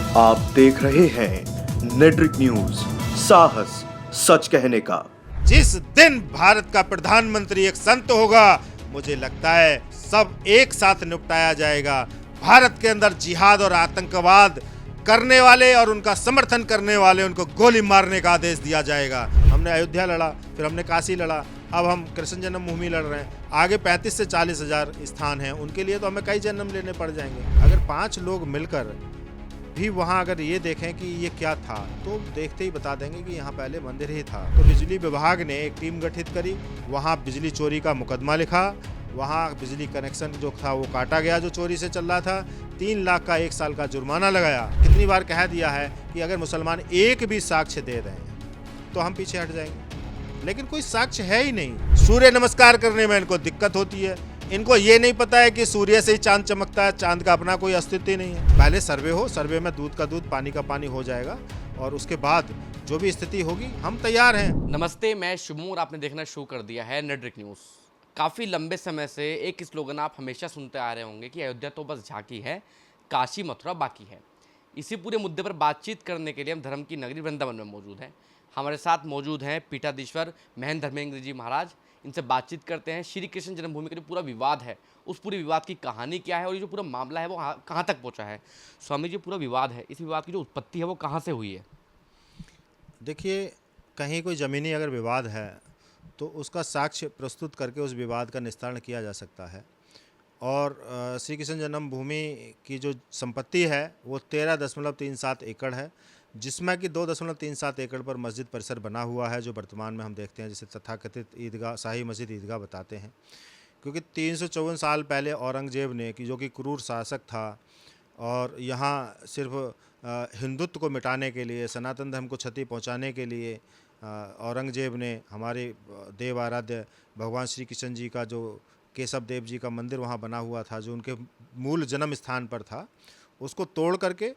आप देख रहे हैं नेट्रिक न्यूज, साहस सच कहने का। जिस दिन भारत का प्रधानमंत्री एक संत होगा, मुझे लगता है सब एक साथ निपटाया जाएगा। भारत के अंदर जिहाद और आतंकवाद करने वाले और उनका समर्थन करने वाले उनको गोली मारने का आदेश दिया जाएगा। हमने अयोध्या लड़ा, फिर हमने काशी लड़ा, अब हम कृष्ण जन्मभूमि लड़ रहे हैं। आगे 35 से 40 हजार स्थान हैं, उनके लिए तो हमें कई जन्म लेने पड़ जाएंगे। अगर 5 लोग मिलकर भी वहाँ अगर ये देखें कि ये क्या था, तो देखते ही बता देंगे कि यहाँ पहले मंदिर ही था। तो बिजली विभाग ने एक टीम गठित करी, वहाँ बिजली चोरी का मुकदमा लिखा, वहाँ बिजली कनेक्शन जो था वो काटा गया जो चोरी से चल रहा था, 3 लाख का 1 साल का जुर्माना लगाया। कितनी बार कह दिया है कि अगर मुसलमान एक भी साक्ष्य दे दें तो हम पीछे हट जाएंगे, लेकिन कोई साक्ष्य है ही नहीं। सूर्य नमस्कार करने में इनको दिक्कत होती है, इनको ये नहीं पता है कि सूर्य से ही चांद चमकता है, चांद का अपना कोई अस्तित्व ही नहीं है। पहले सर्वे हो, सर्वे में दूध का दूध पानी का पानी हो जाएगा, और उसके बाद जो भी स्थिति होगी हम तैयार हैं। नमस्ते, मैं शुभम और आपने देखना शुरू कर दिया है नेट्रिक न्यूज़। काफ़ी लंबे समय से एक स्लोगन आप हमेशा सुनते आ रहे होंगे कि अयोध्या तो बस झांकी है, काशी मथुरा बाकी है। इसी पूरे मुद्दे पर बातचीत करने के लिए हम धर्म की नगरी वृंदावन में मौजूद हैं। हमारे साथ मौजूद हैं पीठाधीश्वर महंत धर्मेंद्र जी महाराज। इनसे बातचीत करते हैं श्री कृष्ण जन्मभूमि का जो पूरा विवाद है, उस पूरे विवाद की कहानी क्या है और ये जो पूरा मामला है वो कहाँ तक पहुँचा है। स्वामी जी, पूरा विवाद है, इस विवाद की जो उत्पत्ति है वो कहाँ से हुई है? देखिए, कहीं कोई ज़मीनी अगर विवाद है तो उसका साक्ष्य प्रस्तुत करके उस विवाद का निस्तारण किया जा सकता है। और श्री कृष्ण जन्मभूमि की जो संपत्ति है वो 13.37 एकड़ है, जिसमें कि 2.37 एकड़ पर मस्जिद परिसर बना हुआ है, जो वर्तमान में हम देखते हैं जिसे तथाकथित ईदगाह, शाही मस्जिद ईदगाह बताते हैं। क्योंकि 354 साल पहले औरंगजेब ने, कि जो कि क्रूर शासक था, और यहाँ सिर्फ हिंदुत्व को मिटाने के लिए, सनातन धर्म को क्षति पहुँचाने के लिए औरंगजेब ने हमारे देव आराध्य भगवान श्री कृष्ण जी का, जो केशव देव जी का मंदिर वहाँ बना हुआ था, जो उनके मूल जन्म स्थान पर था, उसको तोड़ करके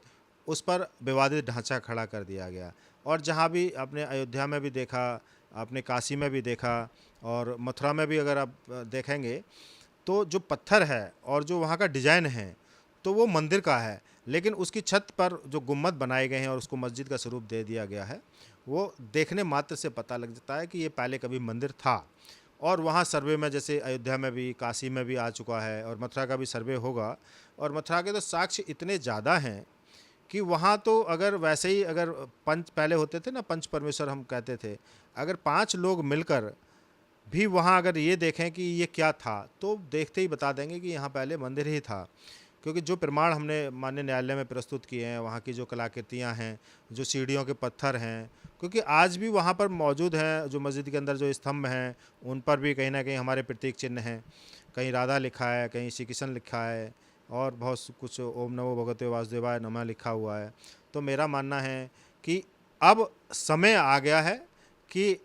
उस पर विवादित ढांचा खड़ा कर दिया गया। और जहाँ भी आपने अयोध्या में भी देखा, आपने काशी में भी देखा, और मथुरा में भी अगर आप देखेंगे तो जो पत्थर है और जो वहाँ का डिज़ाइन है तो वो मंदिर का है, लेकिन उसकी छत पर जो गुम्बद बनाए गए हैं और उसको मस्जिद का स्वरूप दे दिया गया है, वो देखने मात्र से पता लग जाता है कि ये पहले कभी मंदिर था। और वहाँ सर्वे में, जैसे अयोध्या में भी, काशी में भी आ चुका है, और मथुरा का भी सर्वे होगा। और मथुरा के तो साक्ष्य इतने ज़्यादा हैं कि वहाँ तो अगर वैसे ही अगर पंच पहले होते थे ना, पंच परमेश्वर हम कहते थे, अगर 5 लोग मिलकर भी वहाँ अगर ये देखें कि ये क्या था, तो देखते ही बता देंगे कि यहाँ पहले मंदिर ही था। क्योंकि जो प्रमाण हमने माननीय न्यायालय में प्रस्तुत किए हैं, वहाँ की जो कलाकृतियाँ हैं, जो सीढ़ियों के पत्थर हैं, क्योंकि आज भी वहाँ पर मौजूद हैं, जो मस्जिद के अंदर जो स्तंभ हैं उन पर भी कहीं ना कहीं हमारे प्रतीक चिन्ह हैं। कहीं राधा लिखा है, कहीं श्री कृष्ण लिखा है, और बहुत कुछ ओम नमो भगवते वासुदेवाय नमः लिखा हुआ है। तो मेरा मानना है कि अब समय आ गया है कि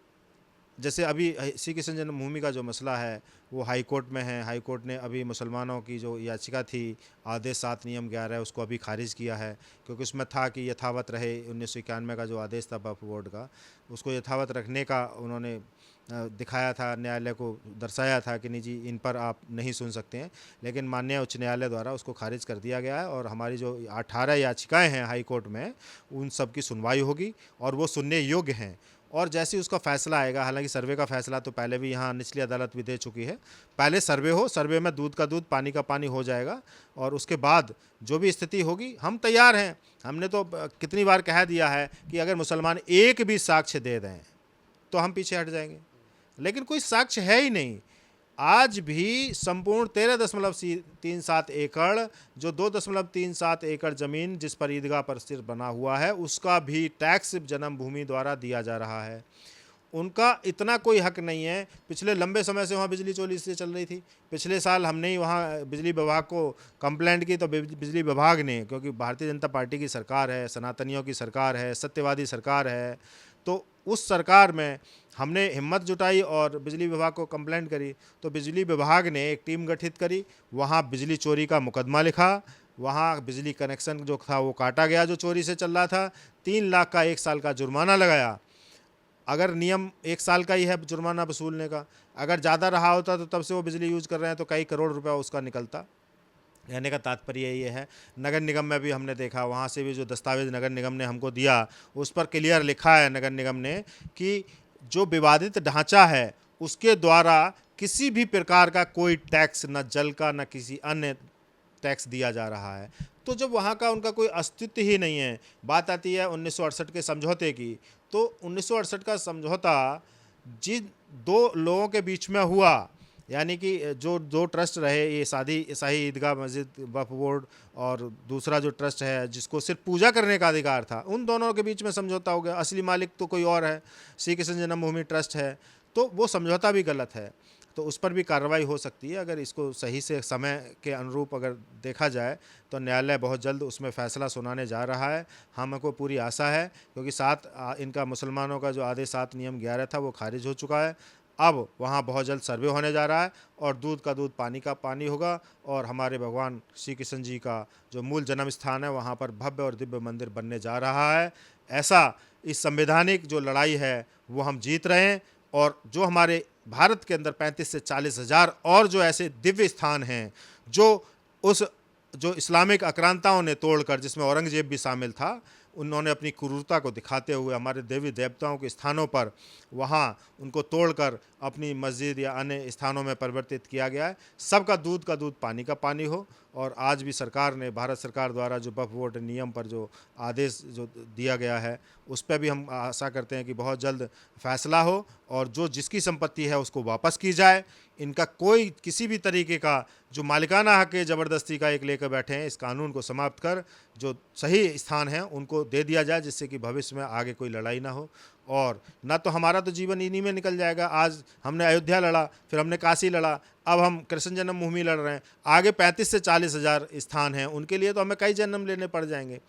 जैसे अभी श्री कृष्ण जन्मभूमि का जो मसला है वो हाई कोर्ट में है। हाई कोर्ट ने अभी मुसलमानों की जो याचिका थी आदेश 7 नियम 11 उसको अभी खारिज किया है, क्योंकि उसमें था कि यथावत रहे। 1991 का जो आदेश था वक्फ बोर्ड का, उसको यथावत रखने का उन्होंने दिखाया था, न्यायालय को दर्शाया था कि नहीं जी, इन पर आप नहीं सुन सकते हैं। लेकिन माननीय उच्च न्यायालय द्वारा उसको खारिज कर दिया गया है, और हमारी जो 18 याचिकाएँ हैं हाई कोर्ट में, उन सब की सुनवाई होगी और वो सुनने योग्य हैं। और जैसे ही उसका फैसला आएगा, हालांकि सर्वे का फैसला तो पहले भी यहाँ निचली अदालत भी दे चुकी है, पहले सर्वे हो, सर्वे में दूध का दूध पानी का पानी हो जाएगा, और उसके बाद जो भी स्थिति होगी हम तैयार हैं। हमने तो कितनी बार कह दिया है कि अगर मुसलमान एक भी साक्ष्य दे दें तो हम पीछे हट जाएंगे, लेकिन कोई साक्ष्य है ही नहीं। आज भी संपूर्ण 13.37 एकड़, जो 2.37 एकड़ ज़मीन जिस पर ईदगाह परिसर बना हुआ है, उसका भी टैक्स जन्मभूमि द्वारा दिया जा रहा है। उनका इतना कोई हक नहीं है। पिछले लंबे समय से वहाँ बिजली चोरी से चल रही थी। पिछले साल हमने ही वहाँ बिजली विभाग को कंप्लेंट की, तो बिजली विभाग ने, क्योंकि भारतीय जनता पार्टी की सरकार है, सनातनियों की सरकार है, सत्यवादी सरकार है, तो उस सरकार में हमने हिम्मत जुटाई और बिजली विभाग को कंप्लेंट करी। तो बिजली विभाग ने एक टीम गठित करी, वहाँ बिजली चोरी का मुकदमा लिखा, वहाँ बिजली कनेक्शन जो था वो काटा गया जो चोरी से चल रहा था, 3 लाख का 1 साल का जुर्माना लगाया। अगर नियम 1 साल का ही है जुर्माना वसूलने का, अगर ज़्यादा रहा होता तो तब से वो बिजली यूज़ कर रहे हैं तो कई करोड़ रुपया उसका निकलता। कहने का तात्पर्य ये है। नगर निगम में भी हमने देखा, वहाँ से भी जो दस्तावेज नगर निगम ने हमको दिया उस पर क्लियर लिखा है नगर निगम ने कि जो विवादित ढांचा है उसके द्वारा किसी भी प्रकार का कोई टैक्स, न जल का न किसी अन्य टैक्स दिया जा रहा है। तो जब वहाँ का उनका कोई अस्तित्व ही नहीं है, बात आती है 1968 के समझौते की, तो 1968 का समझौता जिन दो लोगों के बीच में हुआ, यानी कि जो दो ट्रस्ट रहे, ये शाही ईदगाह मस्जिद वक्फ बोर्ड और दूसरा जो ट्रस्ट है जिसको सिर्फ पूजा करने का अधिकार था, उन दोनों के बीच में समझौता हो गया। असली मालिक तो कोई और है, श्री कृष्ण जन्मभूमि ट्रस्ट है, तो वो समझौता भी गलत है। तो उस पर भी कार्रवाई हो सकती है अगर इसको सही से समय के अनुरूप अगर देखा जाए तो न्यायालय बहुत जल्द उसमें फ़ैसला सुनाने जा रहा है। हमको पूरी आशा है, क्योंकि इनका मुसलमानों का जो आदेश 7 नियम 11 था वो खारिज हो चुका है। अब वहाँ बहुत जल्द सर्वे होने जा रहा है और दूध का दूध पानी का पानी होगा, और हमारे भगवान श्री कृष्ण जी का जो मूल जन्म स्थान है वहाँ पर भव्य और दिव्य मंदिर बनने जा रहा है। ऐसा इस संवैधानिक जो लड़ाई है वो हम जीत रहे हैं, और जो हमारे भारत के अंदर 35 से 40 हज़ार और जो ऐसे दिव्य स्थान हैं जो इस्लामिक आक्रांताओं ने तोड़कर, जिसमें औरंगजेब भी शामिल था, उन्होंने अपनी क्रूरता को दिखाते हुए हमारे देवी देवताओं के स्थानों पर वहाँ उनको तोड़कर अपनी मस्जिद या अन्य स्थानों में परिवर्तित किया गया है। सबका दूध का दूध पानी का पानी हो, और आज भी सरकार ने, भारत सरकार द्वारा जो वक्फ बोर्ड नियम पर जो आदेश जो दिया गया है उस पर भी हम आशा करते हैं कि बहुत जल्द फैसला हो और जो जिसकी संपत्ति है उसको वापस की जाए। इनका कोई किसी भी तरीके का जो मालिकाना हक है ज़बरदस्ती का एक लेकर बैठे हैं, इस कानून को समाप्त कर जो सही स्थान है उनको दे दिया जाए, जिससे कि भविष्य में आगे कोई लड़ाई ना हो। और ना तो हमारा तो जीवन इन्हीं में निकल जाएगा। आज हमने अयोध्या लड़ा, फिर हमने काशी लड़ा, अब हम कृष्ण जन्मभूमि लड़ रहे हैं। आगे 35 से 40 हज़ार स्थान हैं, उनके लिए तो हमें कई जन्म लेने पड़ जाएंगे।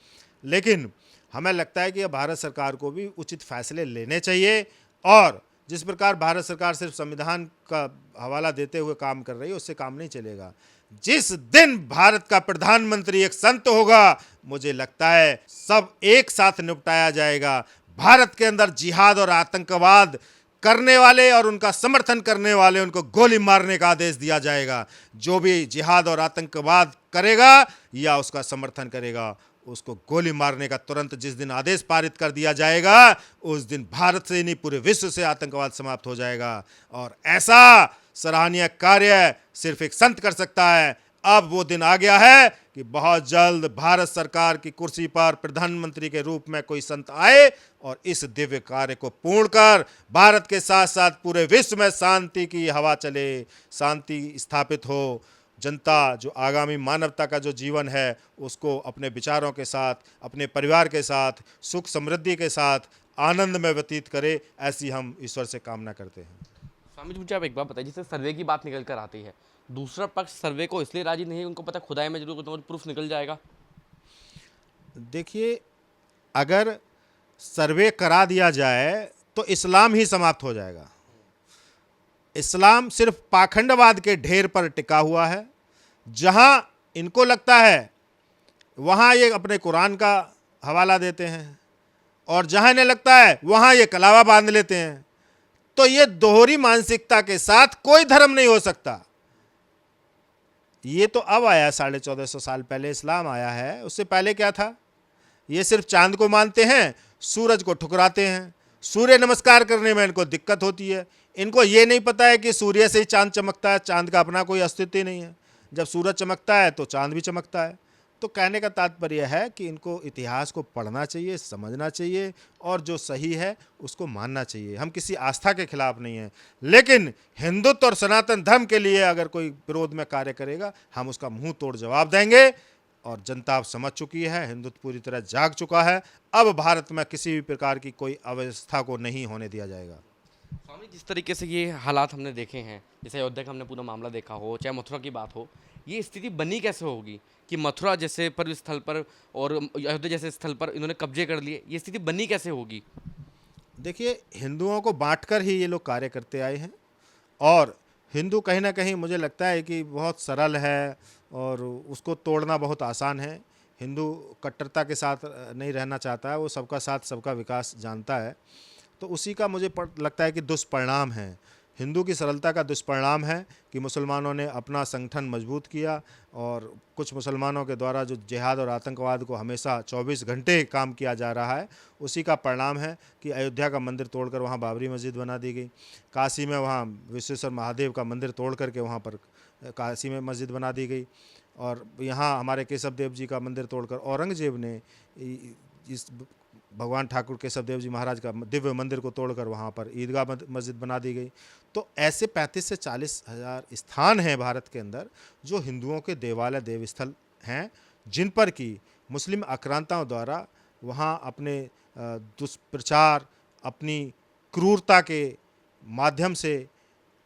लेकिन हमें लगता है कि अब भारत सरकार को भी उचित फैसले लेने चाहिए, और जिस प्रकार भारत सरकार सिर्फ संविधान का हवाला देते हुए काम कर रही है उससे काम नहीं चलेगा। जिस दिन भारत का प्रधानमंत्री एक संत होगा, मुझे लगता है सब एक साथ निपटाया जाएगा। भारत के अंदर जिहाद और आतंकवाद करने वाले और उनका समर्थन करने वाले, उनको गोली मारने का आदेश दिया जाएगा। जो भी जिहाद और आतंकवाद करेगा या उसका समर्थन करेगा, उसको गोली मारने का तुरंत जिस दिन आदेश पारित कर दिया जाएगा, उस दिन भारत से नहीं पूरे विश्व से आतंकवाद समाप्त हो जाएगा। और ऐसा सराहनीय कार्य सिर्फ एक संत कर सकता है। अब वो दिन आ गया है कि बहुत जल्द भारत सरकार की कुर्सी पर प्रधानमंत्री के रूप में कोई संत आए और इस दिव्य कार्य को पूर्ण कर भारत के साथ साथ पूरे विश्व में शांति की हवा चले, शांति स्थापित हो। जनता जो आगामी मानवता का जो जीवन है उसको अपने विचारों के साथ, अपने परिवार के साथ, सुख समृद्धि के साथ, आनंद में व्यतीत करे, ऐसी हम ईश्वर से कामना करते हैं। स्वामी जी, मुझे आप एक बात बताइए, जिससे सर्वे की बात निकल कर आती है, दूसरा पक्ष सर्वे को इसलिए राजी नहीं है, उनको पता खुदाई में जरूर तो प्रूफ निकल जाएगा। देखिए, अगर सर्वे करा दिया जाए तो इस्लाम ही समाप्त हो जाएगा। इस्लाम सिर्फ पाखंडवाद के ढेर पर टिका हुआ है। जहां इनको लगता है वहां ये अपने कुरान का हवाला देते हैं, और जहां इन्हें लगता है वहां ये कलावा बांध लेते हैं। तो ये दोहरी मानसिकता के साथ कोई धर्म नहीं हो सकता। ये तो अब आया, 1450 साल पहले इस्लाम आया है। उससे पहले क्या था? ये सिर्फ चांद को मानते हैं, सूरज को ठुकराते हैं। सूर्य नमस्कार करने में इनको दिक्कत होती है। इनको ये नहीं पता है कि सूर्य से ही चांद चमकता है, चांद का अपना कोई अस्तित्व ही नहीं है। जब सूरज चमकता है तो चांद भी चमकता है। तो कहने का तात्पर्य है कि इनको इतिहास को पढ़ना चाहिए, समझना चाहिए, और जो सही है उसको मानना चाहिए। हम किसी आस्था के खिलाफ नहीं हैं, लेकिन हिंदुत्व और सनातन धर्म के लिए अगर कोई विरोध में कार्य करेगा, हम उसका मुंह तोड़ जवाब देंगे। और जनता अब समझ चुकी है, हिंदुत्व पूरी तरह जाग चुका है। अब भारत में किसी भी प्रकार की कोई अव्यवस्था को नहीं होने दिया जाएगा। स्वामी, जिस तरीके से ये हालात हमने देखे हैं, जैसे अयोध्या का हमने पूरा मामला देखा हो, चाहे मथुरा की बात हो, ये स्थिति बनी कैसे होगी कि मथुरा जैसे पर्व स्थल पर और अयोध्या जैसे स्थल पर इन्होंने कब्जे कर लिए? ये स्थिति बनी कैसे होगी? देखिए, हिंदुओं को बांटकर ही ये लोग कार्य करते आए हैं, और हिंदू कहीं ना कहीं मुझे लगता है कि बहुत सरल है और उसको तोड़ना बहुत आसान है। हिंदू कट्टरता के साथ नहीं रहना चाहता है, वो सबका साथ सबका विकास जानता है। तो उसी का मुझे लगता है कि दुष्परिणाम है। हिंदू की सरलता का दुष्परिणाम है कि मुसलमानों ने अपना संगठन मजबूत किया और कुछ मुसलमानों के द्वारा जो जिहाद और आतंकवाद को हमेशा 24 घंटे काम किया जा रहा है, उसी का परिणाम है कि अयोध्या का मंदिर तोड़कर वहाँ बाबरी मस्जिद बना दी गई। काशी में वहाँ विश्वेश्वर महादेव का मंदिर तोड़ करके वहाँ पर काशी में मस्जिद बना दी गई। और यहाँ हमारे केशव देव जी का मंदिर तोड़कर औरंगजेब ने इस भगवान ठाकुर केशव देव जी महाराज का दिव्य मंदिर को तोड़कर वहाँ पर ईदगाह मस्जिद बना दी गई। तो ऐसे 35 से 40 हज़ार स्थान हैं भारत के अंदर जो हिंदुओं के देवालय देवस्थल हैं, जिन पर कि मुस्लिम आक्रांताओं द्वारा वहाँ अपने दुष्प्रचार, अपनी क्रूरता के माध्यम से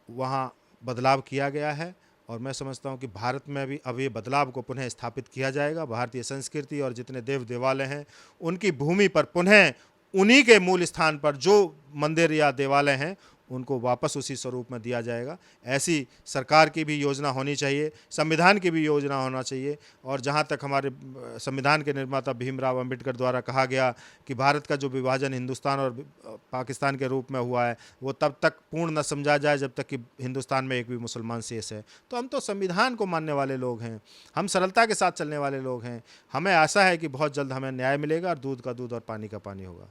वहाँ बदलाव किया गया है। और मैं समझता हूँ कि भारत में भी अब ये बदलाव को पुनः स्थापित किया जाएगा। भारतीय संस्कृति और जितने देव देवालय हैं उनकी भूमि पर पुनः उन्हीं के मूल स्थान पर जो मंदिर या देवालय हैं उनको वापस उसी स्वरूप में दिया जाएगा। ऐसी सरकार की भी योजना होनी चाहिए, संविधान की भी योजना होना चाहिए। और जहाँ तक हमारे संविधान के निर्माता भीमराव अंबेडकर द्वारा कहा गया कि भारत का जो विभाजन हिंदुस्तान और पाकिस्तान के रूप में हुआ है वो तब तक पूर्ण न समझा जाए जब तक कि हिंदुस्तान में एक भी मुसलमान शेष है। तो हम तो संविधान को मानने वाले लोग हैं, हम सरलता के साथ चलने वाले लोग हैं। हमें आशा है कि बहुत जल्द हमें न्याय मिलेगा और दूध का दूध और पानी का पानी होगा।